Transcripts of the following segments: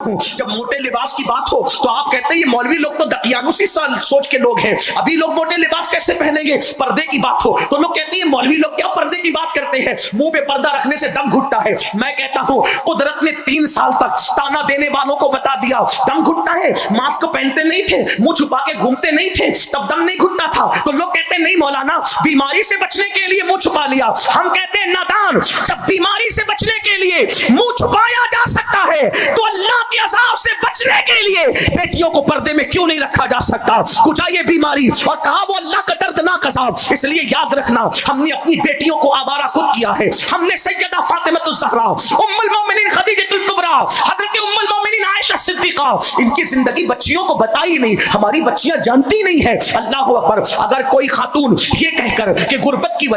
ہوں جب موٹے لباس کی بات ہو تو آپ کہتے ہیں یہ مولوی لوگ تو دقیانوسی سوچ کے لوگ ہیں، ابھی لوگ موٹے لباس کیسے پہنیں گے؟ پردے کی بات ہو تو لوگ کہتے ہیں مولوی لوگ کیا پردے کی بات کرتے ہیں، منہ پہ پردہ رکھنے سے دم گھٹتا ہے۔ میں کہتا ہوں قدرت نے 3 سال تک تانا دینے والوں کو بتا دیا دم گھٹتا ہے، ماسک پہنتے نہیں تھے، منہ چھپا کے گھومتے نہیں تھے تب دم نہیں گھٹتا تھا، تو لوگ کہتے ہیں نہیں مولانا بیماری سے بچنے کے لیے منہ چھپا لیا۔ ہم کہتے ہیں نادان، جب بیماری سے بچنے کے لیے منہ چھپایا جا سکتا ہے تو اللہ کے عذاب سے بچنے کے لیے بیٹیوں کو پردے میں کیوں نہیں رکھا جا سکتا؟ کچھ یہ بیماری اور کہا وہ اللہ کا دردناک عذاب۔ اس لیے یاد رکھنا ہم نے اپنی بیٹیوں کو آوارہ خود کیا ہے۔ ہم نے سیدہ فاطمہ الزہرا، ام المومنین خدیجہ الکبریٰ، حضرت ام المومنین عائشہ صدیقہ، ان کی زندگی بچیوں کو بتائی نہیں، ہماری بچیاں جانتی نہیں ہے۔ اللہ اکبر، اگر کوئی خاتون یہ کہہ کر کہ غربت کی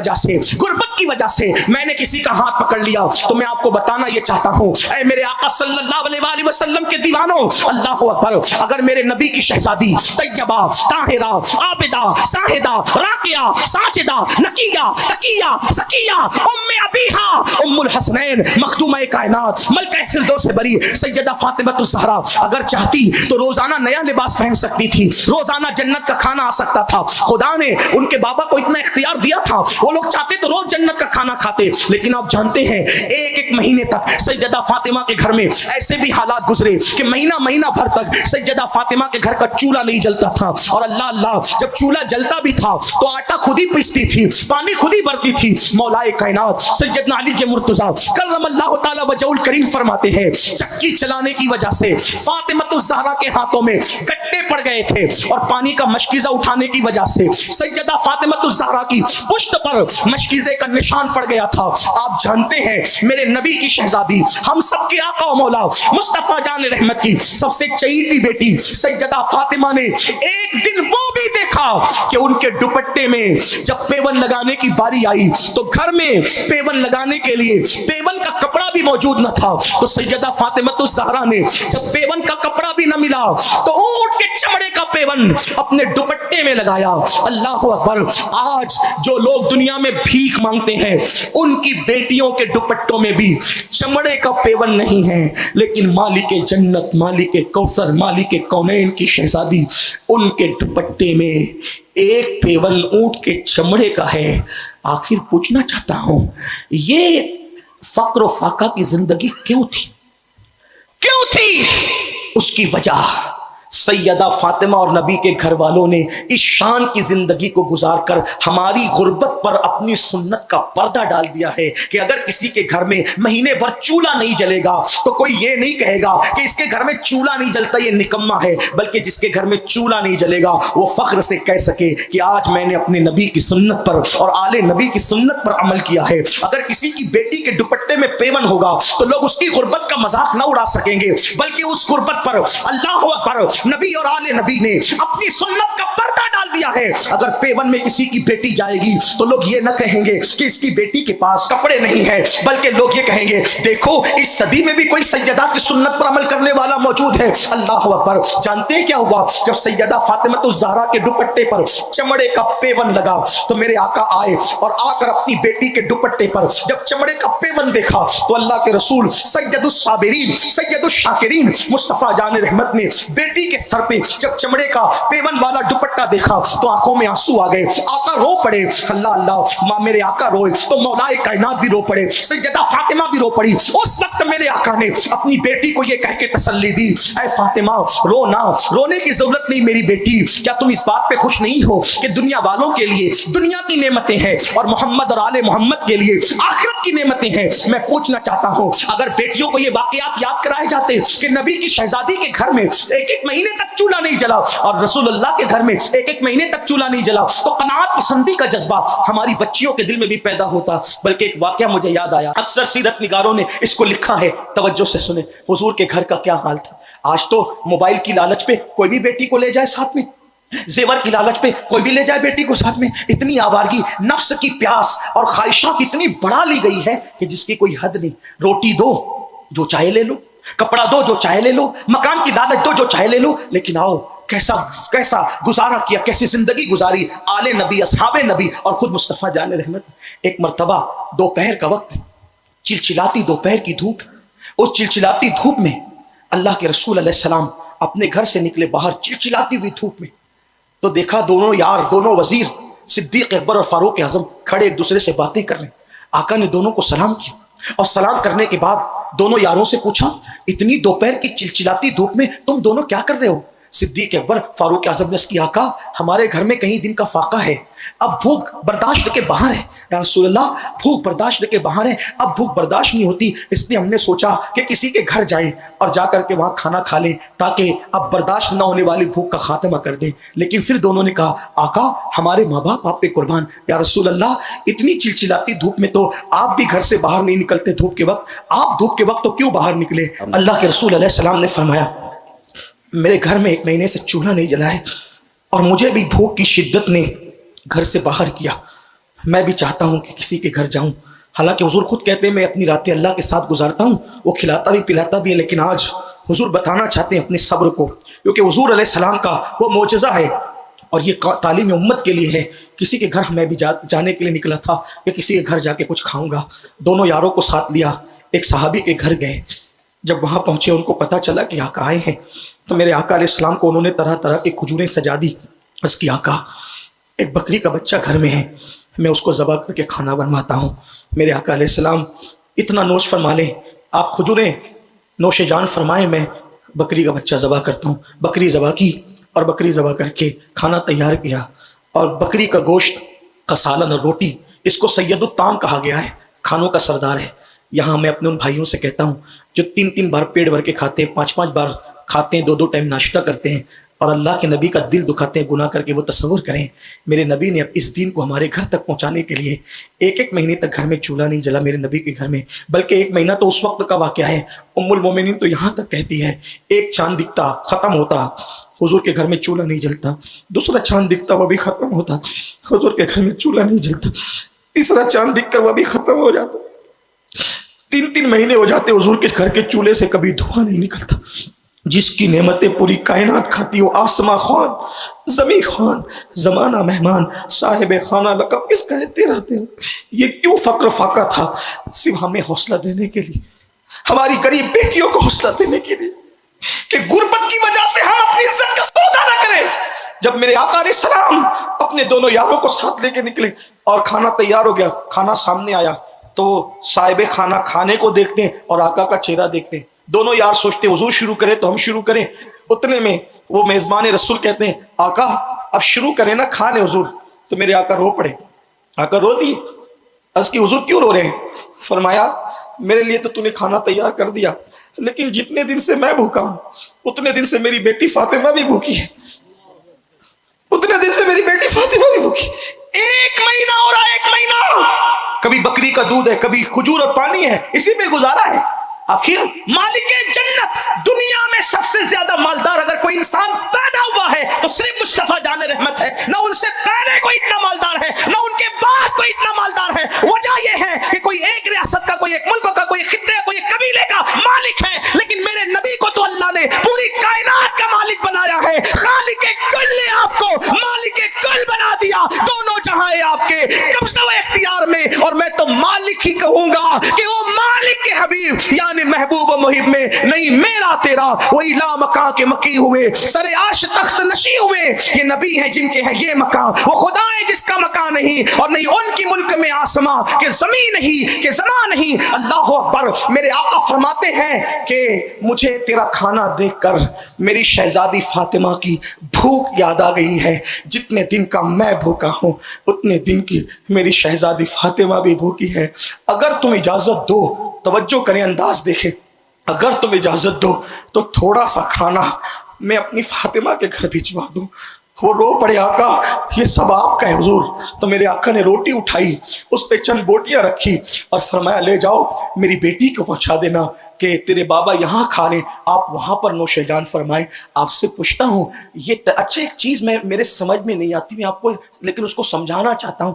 وجہ سے میں نے کسی کا ہاتھ پکڑ لیا، تو میں آپ کو بتانا یہ چاہتا ہوں اے میرے آقا صلی اللہ علیہ وآلہ وسلم کے دیوانوں، اللہ اکبر، اگر میرے نبی کی شہزادی طیبہ، طاہرہ، عابدہ، زاہدہ، راقیہ، ساجدہ، نقیہ، تقیہ، زکیہ، ام ابیہا، ام الحسنین، مخدومہ کائنات، ملکہ فردوس بری، سیدہ فاطمہ الزہرا اگر چاہتی تو روزانہ نیا لباس پہن سکتی تھی، روزانہ جنت کا کھانا آ سکتا تھا۔ خدا نے ان کے بابا کو اتنا اختیار دیا تھا، وہ لوگ چاہتے تو روز جنت کا کھانا کھاتے، لیکن آپ جانتے ہیں ایک مہینے تک سیدہ فاطمہ کے گھر میں ایسے بھی حالات گزرے کہ مہینہ بھر تک سیدہ فاطمہ کے گھر کا چولہا نہیں جلتا تھا، اور اللہ جب چولہا جلتا بھی تھا تو آٹا خود ہی پیستی تھی، پانی خود ہی بھرتی تھی۔ مولا کائنات سیدنا علی کے مرتضیٰ کرم اللہ تعالی وجہہ الکریم فرماتے ہیں چکی چلانے کی وجہ سے فاطمہ الزہرا کے ہاتھوں میں گٹے پڑ گئے تھے، اور پانی کا مشکیزہ اٹھانے کی وجہ سے سیدہ فاطمہ الزہرا کی پشت پر مشکیزے کا نشان پڑ گیا تھا۔ آپ جانتے ہیں میرے نبی کی شہزادی، ہم سب کے آقا و مولا مصطفیٰ جان رحمت کی سب سے چہیتی بیٹی سیدہ فاطمہ نے ایک دن وہ بھی دیکھا کہ ان کے دوپٹے میں جب پیون لگانے کی باری آئی تو گھر میں پیون لگانے کے لیے پیون کا کپڑا بھی موجود نہ تھا، تو سیدہ فاطمہ الزہرا نے جب پیون کا کپڑا بھی نہ ملا تو اونٹ کے چمڑے کا پیون اپنے دوپٹے میں لگایا۔ اللہ اکبر، آج جو لوگ دنیا میں بھیک مانگتے ہیں ان کی بیٹیوں کے دوپٹوں میں بھی چمڑے کا پیون نہیں ہے، لیکن مالک جنت، مالک کوثر، مالک کونین کی شہزادی، ان کے دوپٹے میں ایک پیون اونٹ کے چمڑے کا ہے۔ آخر پوچھنا چاہتا ہوں یہ فقر و فاقہ کی زندگی کیوں تھی؟ اس کی وجہ سیدہ فاطمہ اور نبی کے گھر والوں نے اس شان کی زندگی کو گزار کر ہماری غربت پر اپنی سنت کا پردہ ڈال دیا ہے کہ اگر کسی کے گھر میں مہینے بھر چولہا نہیں جلے گا تو کوئی یہ نہیں کہے گا کہ اس کے گھر میں چولہا نہیں جلتا یہ نکما ہے، بلکہ جس کے گھر میں چولہا نہیں جلے گا وہ فخر سے کہہ سکے کہ آج میں نے اپنے نبی کی سنت پر اور آل نبی کی سنت پر عمل کیا ہے۔ اگر کسی کی بیٹی کے دوپٹے میں پیون ہوگا تو لوگ اس کی غربت کا مذاق نہ اڑا سکیں گے، بلکہ اس غربت پر اللہ اکبر نبی اور آل نبی نے اپنی سنت کا پردہ ڈال دیا ہے۔ اگر پیون میں کسی کی بیٹی جائے گی تو لوگ یہ نہ کہیں گے کہ اس کی بیٹی کے پاس کپڑے نہیں ہیں، بلکہ لوگ یہ کہیں گے دیکھو اس صدی میں بھی کوئی سیدہ کی سنت پر عمل کرنے والا موجود ہے۔ اللہ اکبر، جانتے ہیں کیا ہوا؟ جب سیدہ فاطمہ الزہرا کے دوپٹے پر چمڑے کا پیون لگا تو میرے آقا آئے اور آ کر اپنی بیٹی کے دوپٹے پر جب چمڑے کا پیون دیکھا تو اللہ کے رسول سید الصابرین، سید الشاکرین مصطفیٰ جان رحمت نے بیٹی کے سر پہ جب چمڑے کا پیون والا دوپٹہ دیکھا تو آنکھوں میں آنسو آ گئے، آقا رو پڑے۔ اللہ میرے آقا روئے تو مولا کائنات بھی رو پڑے، سیدہ فاطمہ بھی رو پڑی۔ اس وقت میرے آقا نے اپنی بیٹی کو یہ کہہ کے تسلی دی اے فاطمہ رو نہ، رونے کی ضرورت نہیں میری بیٹی، کیا تم اس بات پہ خوش نہیں ہو کہ دنیا والوں کے لیے دنیا کی نعمتیں ہیں اور محمد اور آل محمد کے لیے آخرت کی نعمتیں ہیں؟ میں پوچھنا چاہتا ہوں اگر بیٹیوں کو یہ واقعات یاد کرائے جاتے کہ نبی کی شہزادی کے گھر میں ایک مہینے تک چولہا نہیں جلا اور رسول اللہ کے گھر میں ایک مہینے تک چولہا نہیں جلا تو قناعت پسندی کا جذبہ ہماری بچیوں کے دل میں بھی پیدا ہوتا۔ بلکہ ایک واقعہ مجھے یاد آیا، اکثر سیرت نگاروں نے اس کو لکھا ہے، توجہ سے سنیں، حضور کے گھر کا کیا حال تھا۔ آج تو موبائل کی لالچ پہ کوئی بھی بیٹی کو لے جائے ساتھ میں، زیور کی لالچ پہ کوئی بھی لے جائے بیٹی کو ساتھ میں، اتنی آوارگی، نفس کی پیاس اور خواہشات اتنی بڑھا لی گئی ہے کہ جس کی کوئی حد نہیں۔ روٹی دو جو چاہے لے لو، کپڑا دو جو چاہے لے لو، مکان کی لالچ دو جو چاہے لے لو، لیکن آؤ کیسا گزارا کیا، کیسی زندگی گزاری آل نبی، اصحاب نبی اور خود مصطفیٰ جان رحمت۔ ایک مرتبہ دوپہر کا وقت، چلچلاتی دوپہر کی دھوپ، اس چلچلاتی دھوپ میں اللہ کے رسول علیہ السلام اپنے گھر سے نکلے باہر چلچلاتی ہوئی دھوپ میں، تو دیکھا دونوں یار، دونوں وزیر صدیق اکبر اور فاروق اعظم کھڑے ایک دوسرے سے باتیں کر رہے ہیں۔ آقا نے دونوں کو سلام کیا اور سلام کرنے کے بعد دونوں یاروں سے پوچھا اتنی دوپہر کی چلچلاتی دھوپ میں تم دونوں کیا کر رہے ہو؟ صدیق اکبر فاروق اعظم نے اس کی آقا ہمارے گھر میں کہیں دن کا فاقہ ہے، اب بھوک برداشت کے باہر ہے، یا رسول اللہ بھوک برداشت کے باہر ہے، اب بھوک برداشت نہیں ہوتی، اس لیے ہم نے سوچا کہ کسی کے گھر جائیں اور جا کر کے وہاں کھانا کھا لیں تاکہ اب برداشت نہ ہونے والی بھوک کا خاتمہ کر دیں۔ لیکن پھر دونوں نے کہا آقا ہمارے ماں باپ آپ پہ قربان، یا رسول اللہ اتنی چلچلاتی دھوپ میں تو آپ بھی گھر سے باہر نہیں نکلتے، دھوپ کے وقت آپ دھوپ کے وقت تو کیوں باہر نکلے؟ اللہ کے رسول علیہ السلام نے فرمایا میرے گھر میں 1 مہینے سے چولہا نہیں جلا ہے اور مجھے بھی بھوک کی شدت نے گھر سے باہر کیا، میں بھی چاہتا ہوں کہ کسی کے گھر جاؤں، حالانکہ حضور خود کہتے ہیں میں اپنی راتیں اللہ کے ساتھ گزارتا ہوں، وہ کھلاتا بھی پلاتا بھی ہے، لیکن آج حضور بتانا چاہتے ہیں اپنے صبر کو، کیونکہ حضور علیہ السلام کا وہ معجزہ ہے اور یہ تعلیم امت کے لیے ہے۔ کسی کے گھر میں بھی جانے کے لیے نکلا تھا کہ کسی کے گھر جا کے کچھ کھاؤں گا، دونوں یاروں کو ساتھ لیا، ایک صحابی کے گھر گئے، جب وہاں پہنچے ان کو پتہ چلا کہ آقا آئے ہیں، تو میرے آقا علیہ السلام کو انہوں نے طرح طرح کی کھجوریں سجا دی، اس کی آقا ایک بکری کا بچہ گھر میں ہے، میں اس کو ذبح کر کے کھانا بنواتا ہوں۔ میرے آقا علیہ السلام اتنا نوش فرما لیں، آپ کھجوریں نوش جان فرمائیں، میں بکری کا بچہ ذبح کرتا ہوں۔ بکری ذبح کی اور بکری ذبح کر کے کھانا تیار کیا، اور بکری کا گوشت کا سالن اور روٹی، اس کو سید الطعام کہا گیا ہے، کھانوں کا سردار ہے۔ یہاں میں اپنے ان بھائیوں سے کہتا ہوں جو 3 بار پیٹ بھر کے کھاتے ہیں، 5 بار کھاتے ہیں، 2 ٹائم ناشتہ کرتے ہیں اور اللہ کے نبی کا دل دکھاتے ہیں گناہ کر کے، وہ تصور کریں میرے نبی نے اب اس دین کو ہمارے گھر تک پہنچانے کے لیے 1 مہینے تک گھر میں چولہا نہیں جلا میرے نبی کے گھر میں، بلکہ 1 مہینہ تو اس وقت کا واقعہ ہے، ام المومنین تو یہاں تک کہتی ہے 1 چاند دکھتا ختم ہوتا، حضور کے گھر میں چولہا نہیں جلتا، دوسرا چاند دکھتا وہ بھی ختم ہوتا، حضور کے گھر میں چولہا نہیں جلتا، تیسرا چاند دکھ کر وہ بھی ختم ہو جاتا، 3 مہینے ہو جاتے حضور کے گھر کے چولہے سے کبھی دھواں نہیں نکلتا۔ جس کی نعمتیں پوری کائنات کھاتی ہو، آسماں خوان، زمیں خوان، زمانہ مہمان، صاحب خانہ لقب کس کہتے رہتے ہیں۔ یہ کیوں فقر فاقہ تھا؟ صرف ہمیں حوصلہ دینے کے لیے، ہماری غریب بیٹیوں کو حوصلہ دینے کے لیے کہ غربت کی وجہ سے ہم اپنی عزت کا سودا نہ کریں۔ جب میرے آقا علیہ السلام اپنے دونوں یاروں کو ساتھ لے کے نکلے اور کھانا تیار ہو گیا، کھانا سامنے آیا تو صاحب خانہ کھانے کو دیکھتے ہیں اور آقا کا چہرہ دیکھتے ہیں، دونوں یار سوچتے حضور شروع کریں تو ہم شروع کریں، اتنے میں وہ میزبان رسول کہتے ہیں آقا اب شروع کریں نا، کھا لیں حضور۔ تو میرے آقا رو پڑے، آقا رو دیے، عرض کی حضور کیوں رو رہے ہیں؟ فرمایا میرے لیے تو نے کھانا تیار کر دیا، لیکن جتنے دن سے میں بھوکا ہوں اتنے دن سے میری بیٹی فاطمہ بھی بھوکی ہے، اتنے دن سے میری بیٹی فاطمہ بھی بھوکی، 1 مہینہ ہو رہا ہے، 1 مہینہ، کبھی بکری کا دودھ ہے، کبھی کھجور اور پانی ہے، اسی پہ گزارا ہے۔ آخر مالک جنت دنیا میں سب سے زیادہ مالدار اگر کوئی انسان پیدا ہوا ہے تو صرف مصطفیٰ جان رحمت ہے، نہ ان سے پہلے کوئی اتنا مالدار ہے نہ ان کے بعد کوئی اتنا مالدار ہے۔ وجہ یہ ہے کہ کوئی ایک ریاست کا، کوئی ایک ملک کا، کوئی خطے، کوئی قبیلے کا مالک ہے، لیکن میرے نبی کو تو اللہ نے پوری کائنات کا مالک بنایا ہے، خالق کل نے آپ کو مالک کل بنا دیا، دونوں جہاں آپ کے قبضہ و اختیار میں، اور میں تو مالک ہی کہوں گا کہ وہ مالک کے حبیب یعنی محبوب و محب میں نہیں میرا تیرا، وہی لا مکان کے مکی ہوئے، سر عرش تخت نشی ہوئے، یہ نبی ہیں جن کے ہیں یہ مکان، وہ خدا ہے جس کا مکان نہیں، اور نہیں ان کی ملک میں آسمان کہ زمین نہیں کہ زمان نہیں۔ اللہ اکبر۔ میرے آقا فرماتے ہیں کہ مجھے تیرا کھانا دیکھ کر میری شہزادی فاطمہ کی بھوک یاد آ گئی ہے، جتنے دن کا میں بھوکا ہوں اتنے دن کی میری شہزادی فاطمہ بھی بھوکی ہے، اگر تم اجازت دو، توجہ کریں انداز دیکھیں، اگر تم اجازت دو تو تھوڑا سا کھانا میں اپنی فاطمہ کے گھر بھجوا دوں۔ وہ رو پڑے آقا یہ سب آپ کا ہے حضور۔ تو میرے آقا نے روٹی اٹھائی، اس پہ چند بوٹیاں رکھی اور فرمایا لے جاؤ میری بیٹی کو پہنچا دینا کہ تیرے بابا یہاں کھانے، آپ وہاں پر نوش جان فرمائیں۔ آپ سے پوچھتا ہوں یہ اچھا ایک چیز میرے سمجھ میں نہیں آتی، میں آپ کو لیکن اس کو سمجھانا چاہتا ہوں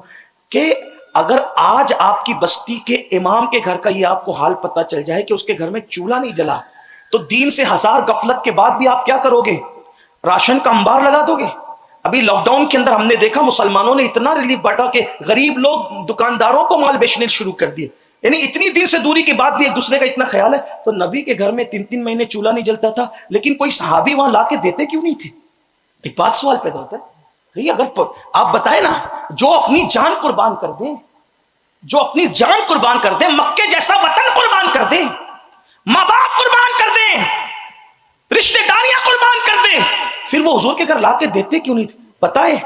کہ اگر آج آپ کی بستی کے امام کے گھر کا یہ آپ کو حال پتہ چل جائے کہ اس کے گھر میں چولہا نہیں جلا، تو دین سے 1000 غفلت کے بعد بھی آپ کیا کرو گے؟ راشن کا انبار لگا دو گے؟ ابھی لاک ڈاؤن کے اندر ہم نے دیکھا مسلمانوں نے اتنا ریلیف بانٹا کہ غریب لوگ دکانداروں کو مال بیچنے شروع کر دیے، یعنی اتنی دن سے دوری کے بعد بھی ایک دوسرے کا اتنا خیال ہے. تو نبی کے گھر میں 3 مہینے چولہا نہیں جلتا تھا, لیکن کوئی صحابی وہاں لا کے دیتے کیوں نہیں تھے؟ ایک بات سوال پیدا ہوتا ہے, اگر آپ بتائیں نا, جو اپنی جان قربان کر دیں, جو اپنی جان قربان کر دیں, مکے جیسا وطن قربان کر دیں, ماں باپ قربان کر دیں, رشتہ داریاں قربان کر دیں, پھر وہ حضور کے گھر لا کے دیتے کیوں نہیں تھے؟ پتہ ہے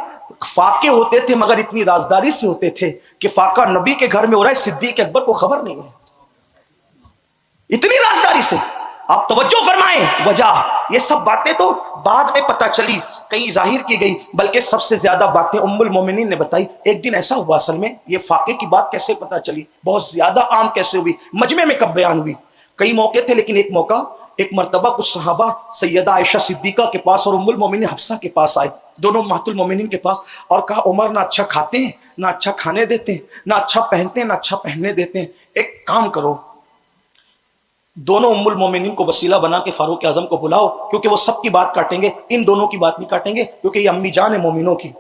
فاقے ہوتے تھے مگر اتنی رازداری سے ہوتے تھے کہ فاقہ نبی کے گھر میں ہو رہا ہے, صدیق اکبر کو خبر نہیں ہے, اتنی رازداری سے. آپ توجہ فرمائیں, وجہ یہ سب باتیں تو بعد میں پتہ چلی, کہیں ظاہر کی گئی, بلکہ سب سے زیادہ باتیں ام المومنین نے بتائی. ایک دن ایسا ہوا, اصل میں یہ فاقے کی بات کیسے پتہ چلی, بہت زیادہ عام کیسے ہوئی, مجمع میں کب بیان ہوئی؟ کئی موقع تھے, لیکن ایک مرتبہ کچھ صحابہ سیدہ عائشہ صدیقہ کے پاس اور ام المومنین حفصہ کے پاس آئے, دونوں امہات المومنین کے پاس, اور کہا عمر نہ اچھا کھاتے ہیں, نہ اچھا کھانے دیتے ہیں, نہ اچھا پہنتے ہیں, نہ اچھا پہننے دیتے ہیں, ایک کام کرو, دونوں ام المومنین کو وسیلہ بنا کے فاروق اعظم کو بلاؤ, کیونکہ وہ سب کی بات کاٹیں گے, ان دونوں کی بات نہیں کاٹیں گے, کیونکہ یہ امی جان ہے مومنوں کی.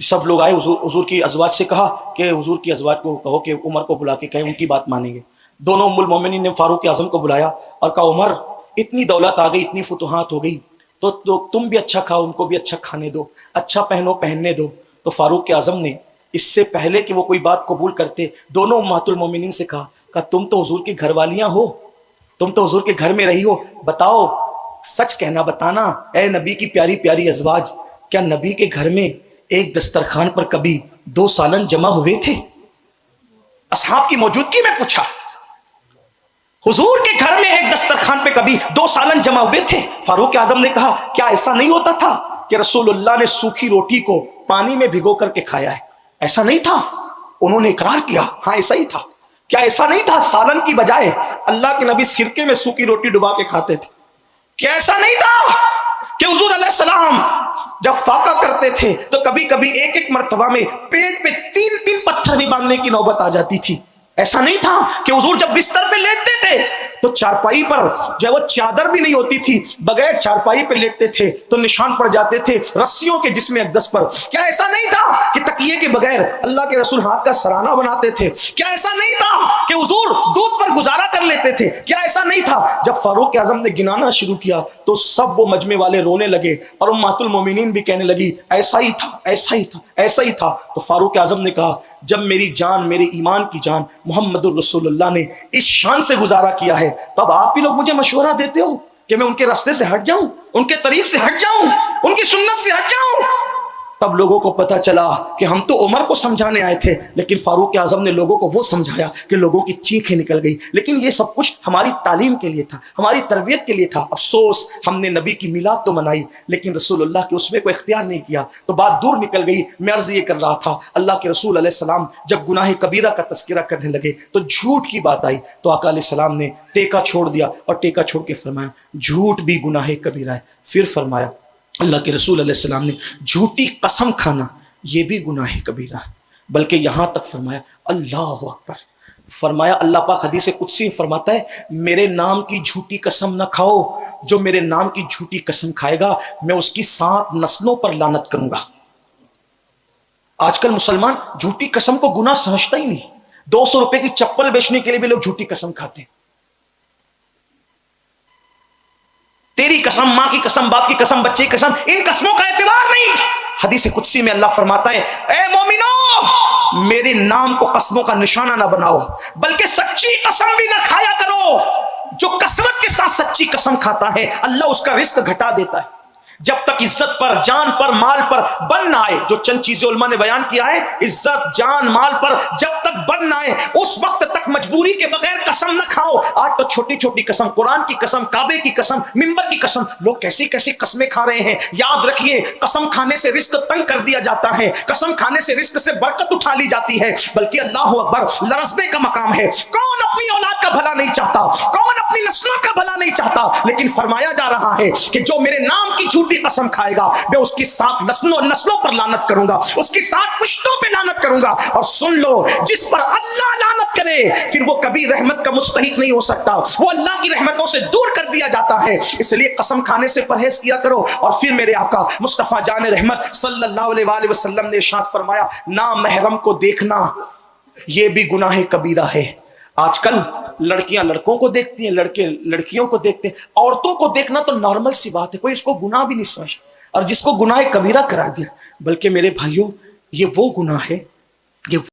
سب لوگ آئے, حضور کی ازواج سے کہا کہ حضور کی ازواج کو کہو کہ عمر کو بلا کے کہیں, ان کی بات مانیں گے. دونوں ام المومنین نے فاروق اعظم کو بلایا اور کہا عمر اتنی دولت آ گئی, اتنی فتوحات ہو گئی, تو تم بھی اچھا کھاؤ, ان کو بھی اچھا کھانے دو, اچھا پہنو پہننے دو. تو فاروق اعظم نے اس سے پہلے کہ وہ کوئی بات قبول کرتے, دونوں امہات المومنین سے کہا تم تو حضور کی گھر والیاں ہو, تم تو حضور کے گھر میں رہی ہو, بتاؤ سچ کہنا, بتانا اے نبی کی پیاری پیاری ازواج, کیا نبی کے گھر میں ایک دسترخوان پر کبھی 2 سالن جمع ہوئے تھے؟ اصحاب کی موجودگی میں پوچھا, حضور کے گھر میں ایک دسترخوان پہ کبھی 2 سالن جمع ہوئے تھے؟ فاروق اعظم نے کہا کیا ایسا نہیں ہوتا تھا کہ رسول اللہ نے سوکھی روٹی کو پانی میں بھگو کر کے کھایا ہے؟ ایسا نہیں تھا؟ انہوں نے اقرار کیا, ہاں ایسا ہی تھا. کیا ایسا نہیں تھا سالن کی بجائے اللہ کے نبی سرکے میں سوکھی روٹی ڈبا کے کھاتے تھے؟ کیا ایسا نہیں تھا کہ حضور علیہ السلام جب فاقہ کرتے تھے تو کبھی کبھی ایک مرتبہ میں پیٹ پہ 3 پتھر بھی باندھنے کی نوبت آ جاتی تھی؟ ایسا نہیں تھا کہ حضور جب بستر پہ لیٹتے تھے تو چارپائی پر جو وہ چادر بھی نہیں ہوتی تھی, بغیر چارپائی پہ لیٹتے تھے تو نشان پڑ جاتے تھے رسیوں کے جسم اقدس پر؟ کیا ایسا نہیں تھا کہ تکیے کے بغیر اللہ کے رسول ہاتھ کا سرانہ بناتے تھے؟ کیا ایسا نہیں تھا کہ حضور دودھ پر گزارا کر لیتے تھے؟ کیا ایسا نہیں تھا؟ جب فاروق اعظم نے گنانا شروع کیا تو سب وہ مجمع والے رونے لگے اور امہات المومنین بھی کہنے لگی ایسا ہی تھا, ایسا ہی تھا, ایسا ہی تھا. تو فاروق اعظم نے کہا جب میری جان, میرے ایمان کی جان محمد الرسول اللہ نے اس شان سے گزارا کیا ہے, تب آپ ہی لوگ مجھے مشورہ دیتے ہو کہ میں ان کے راستے سے ہٹ جاؤں, ان کے طریق سے ہٹ جاؤں, ان کی سنت سے ہٹ جاؤں. تب لوگوں کو پتا چلا کہ ہم تو عمر کو سمجھانے آئے تھے, لیکن فاروق اعظم نے لوگوں کو وہ سمجھایا کہ لوگوں کی چیخیں نکل گئی. لیکن یہ سب کچھ ہماری تعلیم کے لیے تھا, ہماری تربیت کے لیے تھا. افسوس ہم نے نبی کی میلاد تو منائی لیکن رسول اللہ کے اسوے کو اختیار نہیں کیا, تو بات دور نکل گئی. میں عرض یہ کر رہا تھا, اللہ کے رسول علیہ السلام جب گناہ کبیرہ کا تذکرہ کرنے لگے تو جھوٹ کی بات آئی, تو آقا علیہ السلام نے ٹیکا چھوڑ دیا اور ٹیکا چھوڑ کے فرمایا جھوٹ بھی گناہ کبیرہ ہے. پھر فرمایا اللہ کے رسول علیہ السلام نے جھوٹی قسم کھانا یہ بھی گناہ کبیرہ ہے, بلکہ یہاں تک فرمایا اللہ اکبر, فرمایا اللہ پاک حدیث قدسی فرماتا ہے میرے نام کی جھوٹی قسم نہ کھاؤ, جو میرے نام کی جھوٹی قسم کھائے گا میں اس کی 7 نسلوں پر لعنت کروں گا. آج کل مسلمان جھوٹی قسم کو گناہ سمجھتا ہی نہیں. 200 روپے کی چپل بیچنے کے لیے بھی لوگ جھوٹی قسم کھاتے ہیں. تیری قسم, ماں کی قسم, باپ کی قسم, بچے کی قسم, ان قسموں کا اعتبار نہیں. حدیث قدسی میں اللہ فرماتا ہے اے مومنو میرے نام کو قسموں کا نشانہ نہ بناؤ, بلکہ سچی قسم بھی نہ کھایا کرو. جو کثرت کے ساتھ سچی قسم کھاتا ہے اللہ اس کا رزق گھٹا دیتا ہے. جب تک عزت پر, جان پر, مال پر بن نہ آئے, جو چند چیزیں علماء نے بیان کیا ہے, عزت, جان, مال پر جب تک بن نہ آئے اس وقت تک مجبوری کے بغیر قسم نہ کھاؤ. آج تو چھوٹی چھوٹی قسم, قرآن کی قسم, کعبے کی قسم, منبر کی قسم, لوگ کیسی کیسی قسمیں کھا رہے ہیں. یاد رکھیے قسم کھانے سے رزق تنگ کر دیا جاتا ہے, قسم کھانے سے رزق سے برکت اٹھا لی جاتی ہے, بلکہ اللہ اکبر لرزنے کا مقام ہے. کون اپنی اولاد کا بھلا نہیں چاہتا, کون اپنی نسلوں کا بھلا نہیں چاہتا, لیکن فرمایا جا رہا ہے کہ جو میرے نام کی جھوٹی قسم کھائے گا میں اس کی 7 نسلوں پر لعنت کروں گا, اس کی 7 پشتوں پہ لعنت کروں گا. اور سن لو, جس پر اللہ لعنت کرے پھر وہ کبھی رحمت کا مستحق نہیں ہو سکتا, وہ اللہ کی رحمتوں سے دور کر دیا جاتا ہے. اس لیے قسم کھانے سے پرہیز کیا کرو. اور پھر میرے آقا مصطفیٰ جان رحمت صلی اللہ علیہ وآلہ وسلم نے ارشاد فرمایا نامحرم کو دیکھنا یہ بھی گناہ کبیرہ ہے. آج کل لڑکیاں لڑکوں کو دیکھتی ہیں، لڑکے لڑکیوں کو دیکھتے ہیں. عورتوں کو دیکھنا تو نارمل سی بات ہے، کوئی اس کو گناہ بھی نہیں سمجھتا، اور جس کو گناہ کبیرہ کرا دیا. بلکہ میرے بھائیوں، یہ وہ گناہ ہے، یہ